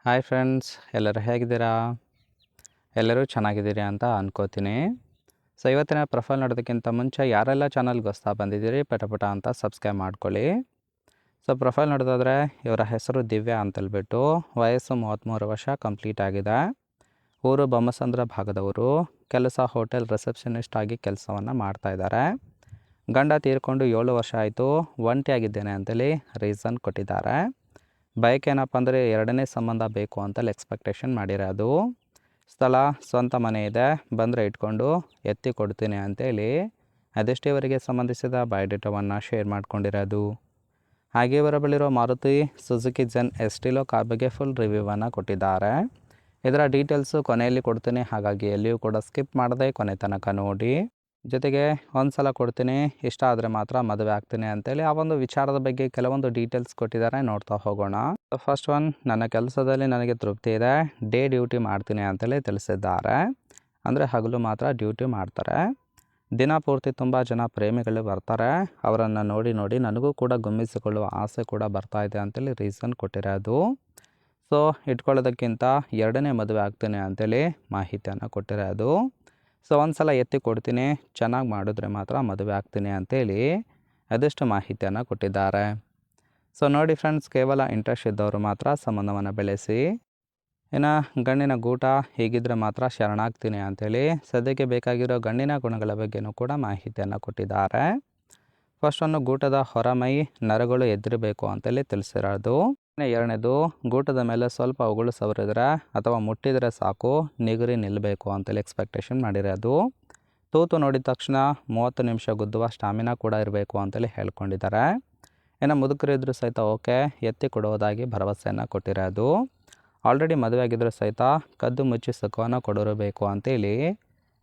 Hi friends, ಎಲ್ಲರೂ ಹೇಗಿದ್ದೀರಾ? ಎಲ್ಲರೂ ಚೆನ್ನಾಗಿದ್ದೀರಿ ಅಂತ ಅನ್ಕೋತೀನಿ. ಸೊ ಇವತ್ತಿನ ಪ್ರೊಫೈಲ್ ನೋಡೋದಕ್ಕಿಂತ ಮುಂಚೆ ಯಾರೆಲ್ಲ ಚಾನಲ್ಗೆ ಹೊಸ್ತಾ ಬಂದಿದ್ದೀರಿ ಪಟ ಅಂತ ಸಬ್ಸ್ಕ್ರೈಬ್ ಮಾಡ್ಕೊಳ್ಳಿ. ಸೊ ಪ್ರೊಫೈಲ್ ನೋಡೋದಾದರೆ ಇವರ ಹೆಸರು ದಿವ್ಯಾ ಅಂತೇಳ್ಬಿಟ್ಟು, ವಯಸ್ಸು 33 ವರ್ಷ ಕಂಪ್ಲೀಟ್ ಆಗಿದೆ. ಊರು ಬೊಮ್ಮಸಂದ್ರ ಭಾಗದವರು. ಕೆಲಸ ಹೋಟೆಲ್ ರಿಸೆಪ್ಷನಿಸ್ಟ್ ಆಗಿ ಕೆಲಸವನ್ನು ಮಾಡ್ತಾಯಿದ್ದಾರೆ. ಗಂಡ ತೀರ್ಕೊಂಡು 7 ವರ್ಷ ಆಯಿತು. ಒಂಟಿಯಾಗಿದ್ದೇನೆ ಅಂತೇಳಿ ರೀಸನ್ ಕೊಟ್ಟಿದ್ದಾರೆ. ಬೈಕ್ ಏನಪ್ಪ ಅಂದರೆ ಎರಡನೇ ಸಂಬಂಧ ಬೇಕು ಅಂತೇಳಿ ಎಕ್ಸ್ಪೆಕ್ಟೇಷನ್ ಮಾಡಿರೋದು. ಸ್ಥಳ ಸ್ವಂತ ಮನೆ ಇದೆ, ಬಂದರೆ ಇಟ್ಕೊಂಡು ಎತ್ತಿ ಕೊಡ್ತೀನಿ ಅಂತೇಳಿ ಅದೆಷ್ಟೇ ಇವರಿಗೆ ಸಂಬಂಧಿಸಿದ ಬಯೋಡೇಟಾವನ್ನು ಶೇರ್ ಮಾಡ್ಕೊಂಡಿರೋದು. ಹಾಗೆ ಇವರ ಬಳಿರೋ Maruti Suzuki Zen Estilo car ಬಗ್ಗೆ ಫುಲ್ ರಿವ್ಯೂವನ್ನು ಕೊಟ್ಟಿದ್ದಾರೆ. ಇದರ ಡೀಟೇಲ್ಸು ಕೊನೆಯಲ್ಲಿ ಕೊಡ್ತೀನಿ, ಹಾಗಾಗಿ ಎಲ್ಲಿಯೂ ಕೂಡ ಸ್ಕಿಪ್ ಮಾಡದೆ ಕೊನೆ ತನಕ ನೋಡಿ. ಜೊತೆಗೆ ಒಂದು ಸಲ ಕೊಡ್ತೀನಿ, ಇಷ್ಟ ಆದರೆ ಮಾತ್ರ ಮದುವೆ ಆಗ್ತೀನಿ ಅಂತೇಳಿ ಆ ಒಂದು ವಿಚಾರದ ಬಗ್ಗೆ ಕೆಲವೊಂದು ಡೀಟೇಲ್ಸ್ ಕೊಟ್ಟಿದ್ದಾರೆ, ನೋಡ್ತಾ ಹೋಗೋಣ. ಫಸ್ಟ್ ಒನ್, ನನ್ನ ಕೆಲಸದಲ್ಲಿ ನನಗೆ ತೃಪ್ತಿ ಇದೆ, ಡೇ ಡ್ಯೂಟಿ ಮಾಡ್ತೀನಿ ಅಂತೇಳಿ ತಿಳಿಸಿದ್ದಾರೆ. ಅಂದರೆ ಹಗಲು ಮಾತ್ರ ಡ್ಯೂಟಿ ಮಾಡ್ತಾರೆ. ದಿನ ಪೂರ್ತಿ ತುಂಬ ಜನ ಪ್ರೇಮಿಗಳು ಬರ್ತಾರೆ. ಅವರನ್ನು ನೋಡಿ ನೋಡಿ ನನಗೂ ಕೂಡ ಗುಮ್ಮಿಸಿಕೊಳ್ಳುವ ಆಸೆ ಕೂಡ ಬರ್ತಾ ಇದೆ ಅಂತೇಳಿ ರೀಸನ್ ಕೊಟ್ಟಿರೋದು. ಸೊ ಇಟ್ಕೊಳ್ಳೋದಕ್ಕಿಂತ ಎರಡನೇ ಮದುವೆ ಆಗ್ತೀನಿ ಅಂತೇಳಿ ಮಾಹಿತಿಯನ್ನು ಕೊಟ್ಟಿರೋದು. ಸೊ ಒಂದು ಸಲ ಎತ್ತಿ ಕೊಡ್ತೀನಿ, ಚೆನ್ನಾಗಿ ಮಾಡಿದ್ರೆ ಮಾತ್ರ ಮದುವೆ ಆಗ್ತೀನಿ ಅಂತೇಳಿ ಅದೆಷ್ಟು ಮಾಹಿತಿಯನ್ನು ಕೊಟ್ಟಿದ್ದಾರೆ. ಸೊ ನೋಡಿ ಫ್ರೆಂಡ್ಸ್, ಕೇವಲ ಇಂಟ್ರೆಸ್ಟ್ ಇದ್ದವರು ಮಾತ್ರ ಸಂಬಂಧವನ್ನು ಬೆಳೆಸಿ. ಇನ್ನು ಗಂಡಿನ ಗೂಟ ಹೀಗಿದ್ದರೆ ಮಾತ್ರ ಶರಣಾಗ್ತೀನಿ ಅಂತೇಳಿ ಸದ್ಯಕ್ಕೆ ಬೇಕಾಗಿರೋ ಗಂಡಿನ ಗುಣಗಳ ಬಗ್ಗೆಯೂ ಕೂಡ ಮಾಹಿತಿಯನ್ನು ಕೊಟ್ಟಿದ್ದಾರೆ. ಫಸ್ಟ್ ಒಂದು, ಗೂಟದ ಹೊರಮೈ ನರಗಳು ಎದ್ದಿರಬೇಕು ಅಂತೇಳಿ ತಿಳಿಸಿರೋದು. ಎರಡನೇದು, ಗೂಟದ ಮೇಲೆ ಸ್ವಲ್ಪ ಉಗುಳು ಸವರಿದ್ರೆ ಅಥವಾ ಮುಟ್ಟಿದರೆ ಸಾಕು ನಿಗುರಿ ನಿಲ್ಲಬೇಕು ಅಂತೇಳಿ ಎಕ್ಸ್ಪೆಕ್ಟೇಷನ್ ಮಾಡಿರೋದು. ತೂತು ನೋಡಿದ ತಕ್ಷಣ 30 ನಿಮಿಷ ಗುದ್ದುವ ಸ್ಟಾಮಿನಾ ಕೂಡ ಇರಬೇಕು ಅಂತೇಳಿ ಹೇಳ್ಕೊಂಡಿದ್ದಾರೆ. ಇನ್ನು ಮುದುಕರಿದ್ದರೂ ಸಹಿತ ಓಕೆ, ಎತ್ತಿ ಕೊಡುವುದಾಗಿ ಭರವಸೆಯನ್ನು ಕೊಟ್ಟಿರೋದು. ಆಲ್ರೆಡಿ ಮದುವೆ ಆಗಿದ್ದರೂ ಸಹಿತ ಕದ್ದು ಮುಚ್ಚಿ ಸುಖವನ್ನು ಕೊಡಿರಬೇಕು ಅಂತೇಳಿ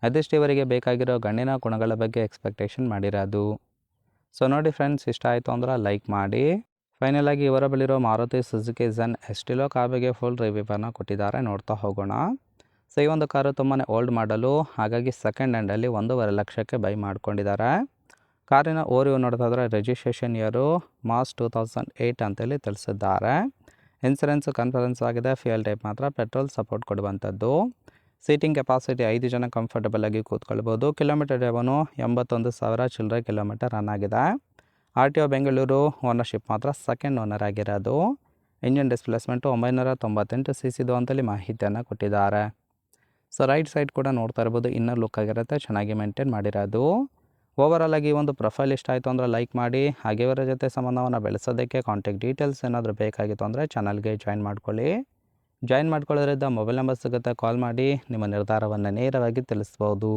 ಅದೆಷ್ಟು ಇವರಿಗೆ ಬೇಕಾಗಿರೋ ಗಂಡಿನ ಗುಣಗಳ ಬಗ್ಗೆ ಎಕ್ಸ್ಪೆಕ್ಟೇಷನ್ ಮಾಡಿರೋದು. ಸೊ ನೋಡಿ ಫ್ರೆಂಡ್ಸ್, ಇಷ್ಟ ಆಯಿತು ಅಂದ್ರೆ ಲೈಕ್ ಮಾಡಿ. ಫೈನಲ್ ಆಗಿ ಇವರ ಬಳಿರೋ Maruti Suzuki Zen Estilo car ಬಗ್ಗೆ ಫುಲ್ ರಿವ್ಯೂವನ್ನು ಕೊಟ್ಟಿದ್ದಾರೆ, ನೋಡ್ತಾ ಹೋಗೋಣ. ಸೊ ಈ ಒಂದು ಕಾರು ತುಂಬಾ ಓಲ್ಡ್ ಮಾಡಲು, ಹಾಗಾಗಿ ಸೆಕೆಂಡ್ ಹ್ಯಾಂಡಲ್ಲಿ 1.5 ಲಕ್ಷಕ್ಕೆ ಬೈ ಮಾಡ್ಕೊಂಡಿದ್ದಾರೆ. ಕಾರಿನ ಓರಿಯೋ ನೋಡೋದಾದರೆ ರಿಜಿಸ್ಟ್ರೇಷನ್ ಇಯರು ಮಾರ್ಚ್ 2008 ಅಂತೇಳಿ ತಿಳಿಸಿದ್ದಾರೆ. ಇನ್ಸೂರೆನ್ಸ್ ಕನ್ಫರೆನ್ಸ್ ಆಗಿದೆ. ಫ್ಯೂಯಲ್ ಟೈಪ್ ಮಾತ್ರ ಪೆಟ್ರೋಲ್ ಸಪೋರ್ಟ್ ಕೊಡುವಂಥದ್ದು. ಸೀಟಿಂಗ್ ಕೆಪಾಸಿಟಿ 5 ಜನ ಕಂಫರ್ಟಬಲ್ ಆಗಿ ಕೂತ್ಕೊಳ್ಬೋದು. ಕಿಲೋಮೀಟರ್ ಡ್ರೈವನು 81,000 ಚಿಲ್ಲರೆ ಕಿಲೋಮೀಟರ್ ರನ್ ಆಗಿದೆ. RTO ಬೆಂಗಳೂರು. ಓನರ್ಶಿಪ್ ಮಾತ್ರ ಸೆಕೆಂಡ್ ಓನರ್ ಆಗಿರೋದು. ಇಂಜಿನ್ ಡಿಸ್ಪ್ಲೇಸ್ಮೆಂಟು 998 cc ಅಂತೇಳಿ ಮಾಹಿತಿಯನ್ನು ಕೊಟ್ಟಿದ್ದಾರೆ. ಸೊ ರೈಟ್ ಸೈಡ್ ಕೂಡ ನೋಡ್ತಾ ಇರ್ಬೋದು, ಇನ್ನರ್ ಲುಕ್ ಆಗಿರುತ್ತೆ, ಚೆನ್ನಾಗಿ ಮೇಂಟೈನ್ ಮಾಡಿರೋದು. ಓವರಾಲ್ ಆಗಿ ಒಂದು ಪ್ರೊಫೈಲ್ ಇಷ್ಟ ಆಯಿತು ಅಂದರೆ ಲೈಕ್ ಮಾಡಿ. ಹಾಗೆ ಇವರ ಜೊತೆ ಸಂಬಂಧವನ್ನು ಬೆಳೆಸೋದಕ್ಕೆ ಕಾಂಟ್ಯಾಕ್ಟ್ ಡೀಟೇಲ್ಸ್ ಏನಾದರೂ ಬೇಕಾಗಿತ್ತು ಅಂದರೆ ಚಾನಲ್ಗೆ ಜಾಯಿನ್ ಮಾಡ್ಕೊಳ್ಳಿ. ಜಾಯಿನ್ ಮಾಡ್ಕೊಳ್ಳೋದ್ರಿಂದ ಮೊಬೈಲ್ ನಂಬರ್ ಸಿಗುತ್ತೆ, ಕಾಲ್ ಮಾಡಿ ನಿಮ್ಮ ನಿರ್ಧಾರವನ್ನು ನೇರವಾಗಿ ತಿಳಿಸ್ಬೋದು.